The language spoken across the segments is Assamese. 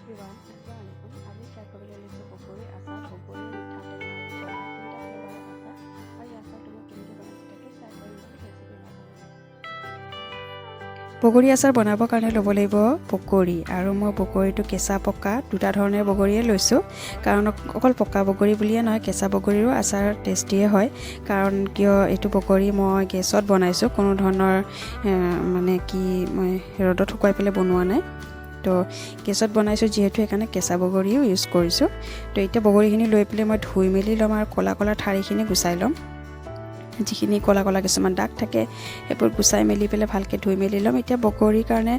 everyone, Assalamualaikum. Aji share কৰিবলৈ লৈছো বগৰী আচাৰ, বগৰী মিঠা টেঙা জ্বলা তিনিটা ফ্লেভাৰৰ আচাৰ। আৰু এই আচাৰটো মই কেনেকৈ বনাইছোঁ তাকে শ্বেয়াৰ কৰিম বুলি ৰেচিপি বনাম। বগৰী আচাৰ বনাবৰ কাৰণে ল'ব লাগিব বগৰী, আৰু মই বগৰীটো কেঁচা পকা দুটা ধৰণে বগৰীয়ে লৈছোঁ। কাৰণ অকল পকা বগৰী বুলিয়ে নহয়, কেঁচা বগৰীৰো আচাৰ টেষ্টিয়ে হয়। কাৰণ কিয় এইটো বগৰী মই গেছত বনাইছোঁ, কোনো ধৰণৰ মানে কি মই ৰ'দত শুকুৱাই পেলাই বনোৱা নাই। তো গেছত বনাইছোঁ যিহেতু সেইকাৰণে কেঁচা বগৰীও ইউজ কৰিছোঁ। তো এতিয়া বগৰীখিনি লৈ পেলাই মই ধুই মেলি ল'ম আৰু ক'লা ক'লা ঠাৰিখিনি গুচাই ল'ম। যিখিনি ক'লা ক'লা কিছুমান দাগ থাকে সেইবোৰ গুচাই মেলি পেলাই ভালকৈ ধুই মেলি ল'ম। এতিয়া বগৰীৰ কাৰণে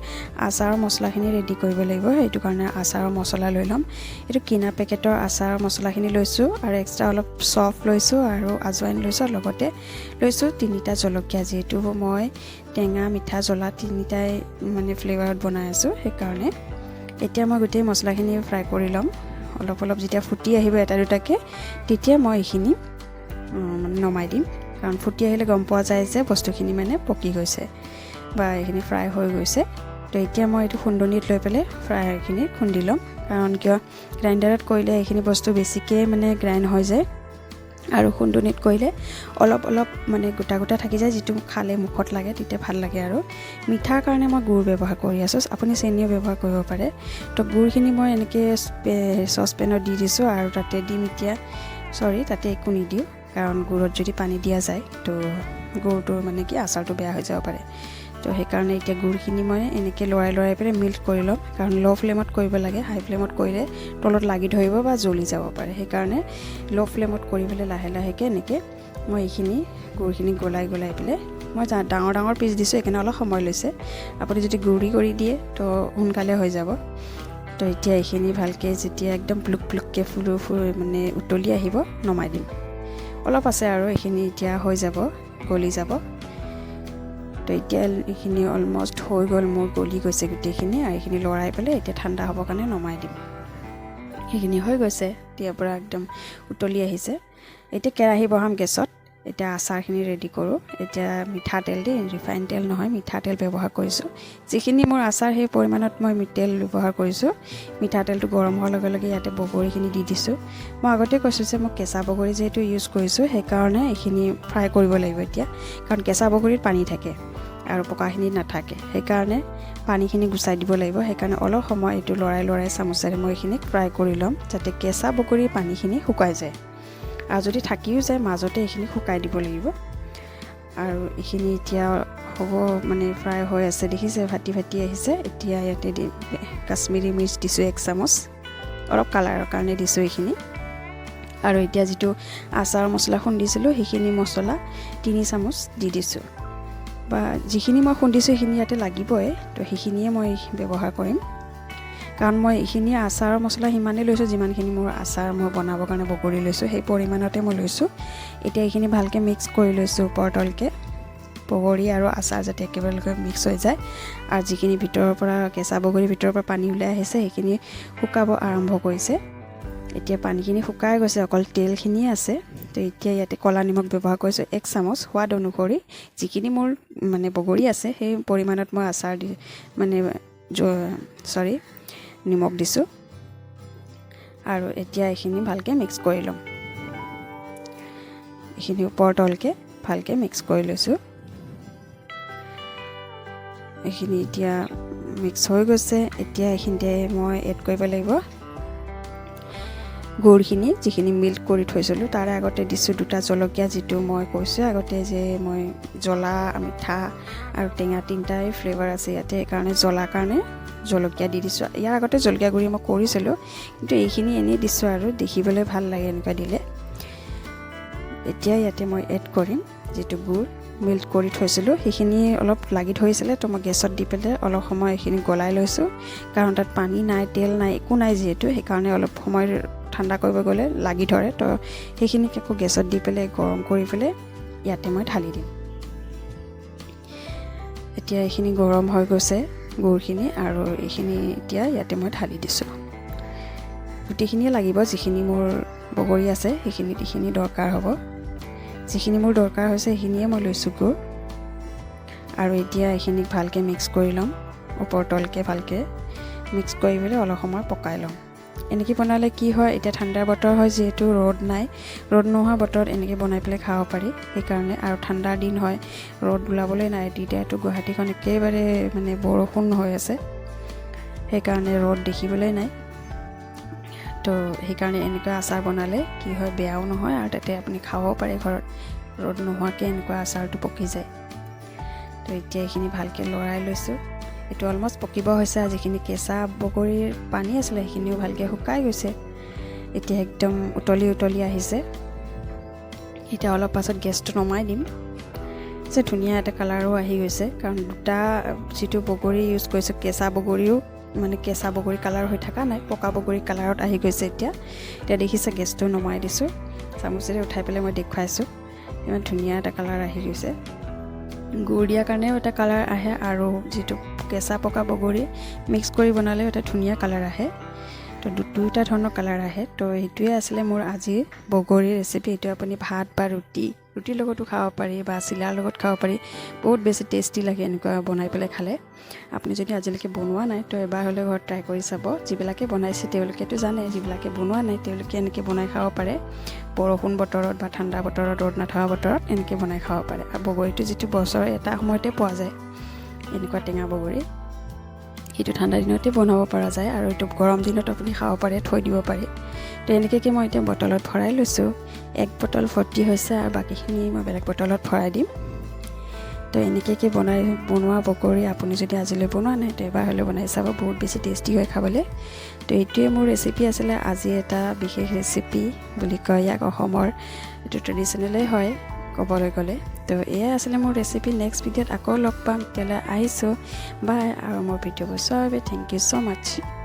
আচাৰৰ মছলাখিনি ৰেডি কৰিব লাগিব, সেইটো কাৰণে আচাৰৰ মছলা লৈ ল'ম। এইটো কিনা পেকেটৰ আচাৰৰ মছলাখিনি লৈছোঁ, আৰু এক্সট্ৰা অলপ চফ লৈছোঁ আৰু আজৱাইন লৈছোঁ। লগতে লৈছোঁ 3টা জলকীয়া, যিহেতু মই টেঙা মিঠা জ্বলা তিনিটাই মানে ফ্লেভাৰত বনাই আছোঁ, সেইকাৰণে এতিয়া মই গোটেই মছলাখিনি ফ্ৰাই কৰি ল'ম। অলপ অলপ যেতিয়া ফুটি আহিব এটা দুটাকৈ, তেতিয়া মই এইখিনি নমাই দিম। কাৰণ ফুটি আহিলে গম পোৱা যায় যে বস্তুখিনি মানে পকি গৈছে বা এইখিনি ফ্ৰাই হৈ গৈছে। তো এতিয়া মই এইটো খুন্দনিত লৈ পেলাই ফ্ৰাইখিনি খুন্দি ল'ম। কাৰণ কিয় গ্ৰাইণ্ডাৰত কৰিলে এইখিনি বস্তু বেছিকৈ মানে গ্ৰাইণ্ড হৈ যায়, আৰু খুন্দনিত কৰিলে অলপ অলপ মানে গোটা গোটা থাকি যায়, যিটো খালে মুখত লাগে তেতিয়া ভাল লাগে। আৰু মিঠাৰ কাৰণে মই গুড় ব্যৱহাৰ কৰি আছোঁ, আপুনি চেনিও ব্যৱহাৰ কৰিব পাৰে। তো গুড়খিনি মই এনেকৈ চচপেনত দি দিছোঁ, আৰু তাতে দিম এতিয়া তাতে একো নিদিওঁ, কাৰণ গুড়ত যদি পানী দিয়া যায় তো গুড়টো মানে কি আচাৰটো বেয়া হৈ যাব পাৰে। তো সেইকাৰণে এতিয়া গুড়খিনি মই এনেকৈ লৰাই পেলাই মিল্ট কৰি ল'ম। কাৰণ ল' ফ্লেমত কৰিব লাগে, হাই ফ্লেমত কৰিলে তলত লাগি ধৰিব বা জ্বলি যাব পাৰে। সেইকাৰণে ল' ফ্লেমত কৰি পেলাই লাহে লাহেকৈ এনেকৈ মই এইখিনি গুড়খিনি গলাই পেলাই মই ডাঙৰ ডাঙৰ পিচ দিছোঁ, সেইকাৰণে অলপ সময় লৈছে। আপুনি যদি গুড়ি কৰি দিয়ে তো সোনকালে হৈ যাব। তো এতিয়া এইখিনি ভালকৈ যেতিয়া একদম প্লুক প্লুককৈ মানে উতলি আহিব, নমাই দিম। অলপ আছে আৰু এইখিনি এতিয়া হৈ যাব, গলি যাব। তো এতিয়া এইখিনি অলমষ্ট হৈ গ'ল, মোৰ গলি গৈছে গোটেইখিনি। আৰু এইখিনি লৰাই পেলাই এতিয়া ঠাণ্ডা হ'বৰ কাৰণে নমাই দিম। সেইখিনি হৈ গৈছে, এতিয়াৰ পৰা একদম উতলি আহিছে। এতিয়া কেৰাহী বহাম গেছত। এতিয়া আচাৰখিনি ৰেডি কৰোঁ। এতিয়া মিঠাতেল দি, ৰিফাইন তেল নহয় মিঠাতেল ব্যৱহাৰ কৰিছোঁ। যিখিনি মোৰ আচাৰ সেই পৰিমাণত মই তেল ব্যৱহাৰ কৰিছোঁ। মিঠাতেলটো গৰম হোৱাৰ লগে লগে ইয়াতে বগৰীখিনি দি দিছোঁ। মই আগতে কৈছোঁ যে মই কেঁচা বগৰী যিহেতু ইউজ কৰিছোঁ, সেইকাৰণে এইখিনি ফ্ৰাই কৰিব লাগিব এতিয়া। কাৰণ কেঁচা বগৰীত পানী থাকে আৰু পকাখিনি নাথাকে, সেইকাৰণে পানীখিনি গুচাই দিব লাগিব। সেইকাৰণে অলপ সময় এইটো লৰাই চামুচেৰে মই এইখিনি ফ্ৰাই কৰি ল'ম, যাতে কেঁচা বগৰীৰ পানীখিনি শুকাই যায়। আৰু যদি থাকিও যায় মাজতে এইখিনি শুকাই দিব লাগিব। আৰু এইখিনি এতিয়া হ'ব মানে ফ্ৰাই হৈ আছে, দেখিছে ফাটি আহিছে। এতিয়া ইয়াতে কাশ্মীৰী মিৰ্চ দিছোঁ 1 চামুচ, অলপ কালাৰৰ কাৰণে দিছোঁ এইখিনি। আৰু এতিয়া যিটো আচাৰ মছলা খুন্দিছিলোঁ সেইখিনি মছলা 3 চামুচ দি দিছোঁ, বা যিখিনি মই খুন্দিছোঁ সেইখিনি ইয়াতে লাগিবই। তো সেইখিনিয়ে মই ব্যৱহাৰ কৰিম, কাৰণ মই এইখিনি আচাৰৰ মছলা সিমানেই লৈছোঁ যিমানখিনি মোৰ আচাৰ মই বনাবৰ কাৰণে বগৰী লৈছোঁ, সেই পৰিমাণতে মই লৈছোঁ। এতিয়া এইখিনি ভালকৈ মিক্স কৰি লৈছোঁ ওপৰ তলকৈ, বগৰী আৰু আচাৰ যাতে একেবাৰে মিক্স হৈ যায়। আৰু যিখিনি ভিতৰৰ পৰা কেঁচা বগৰীৰ ভিতৰৰ পৰা পানী ওলাই আহিছে সেইখিনি শুকাব আৰম্ভ কৰিছে। এতিয়া পানীখিনি শুকাই গৈছে, অকল তেলখিনিয়ে আছে। তো এতিয়া ইয়াতে ক'লা নিমখ ব্যৱহাৰ কৰিছোঁ 1 চামুচ, সোৱাদ অনুসৰি। যিখিনি মোৰ মানে বগৰী আছে সেই পৰিমাণত মই আচাৰ নিমখ দিছোঁ। আৰু এতিয়া এইখিনি ভালকৈ মিক্স কৰি ল'ম। এইখিনি ওপৰ তলকৈ ভালকৈ মিক্স কৰি লৈছোঁ। এইখিনি এতিয়া মিক্স হৈ গৈছে। এতিয়া এইখিনিতে মই এড কৰিব লাগিব গুড়খিনি, যিখিনি মিল্ট কৰি থৈছিলোঁ। তাৰে আগতে দিছোঁ 2টা জলকীয়া, যিটো মই কৈছোঁ আগতে যে মই জ্বলা মিঠা আৰু টেঙা 3টাই ফ্লেভাৰ আছে ইয়াতে, সেইকাৰণে জ্বলাৰ কাৰণে জলকীয়া দি দিছোঁ। ইয়াৰ আগতে জলকীয়া গুড়ি মই কৰিছিলোঁ, কিন্তু এইখিনি এনেই দিছোঁ আৰু দেখিবলৈ ভাল লাগে এনেকুৱা দিলে। এতিয়া ইয়াতে মই এড কৰিম যিটো গুড় মিল্ট কৰি থৈছিলোঁ, সেইখিনি অলপ লাগি ধৰিছিলে। তো মই গেছত দি পেলাই অলপ সময় এইখিনি গলাই লৈছোঁ, কাৰণ তাত পানী নাই, তেল নাই, একো নাই যিহেতু, সেইকাৰণে অলপ সময় ঠাণ্ডা কৰিব গ'লে লাগি ধৰে। তো সেইখিনিক আকৌ গেছত দি পেলাই গৰম কৰি পেলাই ইয়াতে মই ঢালি দিম। এতিয়া এইখিনি গৰম হৈ গৈছে গুড়খিনি, আৰু এইখিনি এতিয়া ইয়াতে মই ঢালি দিছোঁ। গোটেইখিনিয়ে লাগিব, যিখিনি মোৰ বগৰী আছে এইখিনি দৰকাৰ হ'ব। যিখিনি মোৰ দৰকাৰ হৈছে সেইখিনিয়ে মই লৈছোঁ গুড়। আৰু এতিয়া এইখিনিক ভালকৈ মিক্স কৰি ল'ম ওপৰ তলকৈ ভালকৈ। মিক্স কৰি পেলাই অলপ সময় পকাই লওঁ এনেকৈ বনালে কি হয় এতিয়া ঠাণ্ডাৰ বতৰ হয় যিহেতু ৰ'দ নাই ৰ'দ নোহোৱা বতৰত এনেকৈ বনাই পেলাই খাব পাৰি সেইকাৰণে আৰু ঠাণ্ডাৰ দিন হয় ৰ'দ ওলাবলৈ নাই এতিয়াতো গুৱাহাটীখন একেবাৰে মানে বৰষুণ হৈ আছে সেইকাৰণে ৰ'দ দেখিবলৈ নাই তো সেইকাৰণে এনেকুৱা আচাৰ বনালে কি হয় বেয়াও নহয় আৰু তাতে আপুনি খাবও পাৰে ঘৰত ৰ'দ নোহোৱাকৈ এনেকুৱা আচাৰটো পকি যায় তো এতিয়া এইখিনি ভালকৈ লৰাই লৈছোঁ এইটো অলমষ্ট পকিব হৈছে যিখিনি কেঁচা বগৰীৰ পানী আছিলে সেইখিনিও ভালকৈ শুকাই গৈছে এতিয়া একদম উতলি আহিছে এতিয়া অলপ পাছত গেছটো নমাই দিম যে ধুনীয়া এটা কালাৰো আহি গৈছে কাৰণ দুটা যিটো বগৰী ইউজ কৰিছোঁ কেঁচা বগৰীও মানে কেঁচা বগৰী কালাৰ হৈ থকা নাই পকা বগৰী কালাৰত আহি গৈছে এতিয়া দেখিছে গেছটো নমাই দিছোঁ চামুচেৰে উঠাই পেলাই মই দেখুৱাইছোঁ ইমান ধুনীয়া এটা কালাৰ আহি গৈছে গুড় দিয়াৰ কাৰণেও এটা কালাৰ আহে আৰু যিটো কেঁচা পকা বগৰী মিক্স কৰি বনালেও এটা ধুনীয়া কালাৰ আহে তো দুটা ধৰণৰ কালাৰ আহে তো সেইটোৱে আছিলে মোৰ আজিৰ বগৰীৰ ৰেচিপি এইটো আপুনি ভাত বা ৰুটিৰ লগতো খাব পাৰি বা চিলাৰ লগত খাব পাৰি বহুত বেছি টেষ্টি লাগে এনেকুৱা বনাই পেলাই খালে আপুনি যদি আজিলৈকে বনোৱা নাই তো এবাৰ হ'লে ঘৰত ট্ৰাই কৰি চাব যিবিলাকে বনাইছে তেওঁলোকেতো জানে যিবিলাকে বনোৱা নাই তেওঁলোকে এনেকৈ বনাই খাব পাৰে বৰষুণ বতৰত বা ঠাণ্ডা বতৰত ৰ'দ নথকা বতৰত এনেকৈ বনাই খাব পাৰে আৰু বগৰীটো যিটো বছৰৰ এটা সময়তে পোৱা যায় এনেকুৱা টেঙা বগৰী সেইটো ঠাণ্ডা দিনতে বনাব পৰা যায় আৰু এইটো গৰম দিনত আপুনি খাব পাৰে থৈ দিব পাৰে তো এনেকৈ মই এতিয়া বটলত ভৰাই লৈছোঁ এক বটল ভৰ্তি হৈছে আৰু বাকীখিনি মই বেলেগ বটলত ভৰাই দিম তো এনেকৈ বনোৱা বগৰী আপুনি যদি আজিলৈ বনোৱা নাই তো এবাৰ হ'লে বনাই চাব বহুত বেছি টেষ্টি হয় খাবলৈ তো এইটোৱে মোৰ ৰেচিপি আছিলে আজি এটা বিশেষ ৰেচিপি বুলি কয় ইয়াক অসমৰ এইটো ট্ৰেডিশ্যনেলেই হয় ক'বলৈ গ'লে তো এয়াই আছিলে মোৰ ৰেচিপি নেক্সট ভিডিঅ'ত আকৌ লগ পাম তেতিয়ালৈ আহিছোঁ বাই আৰু মোৰ ভিডিঅ'বোৰ চবে থেংক ইউ ছ' মাছ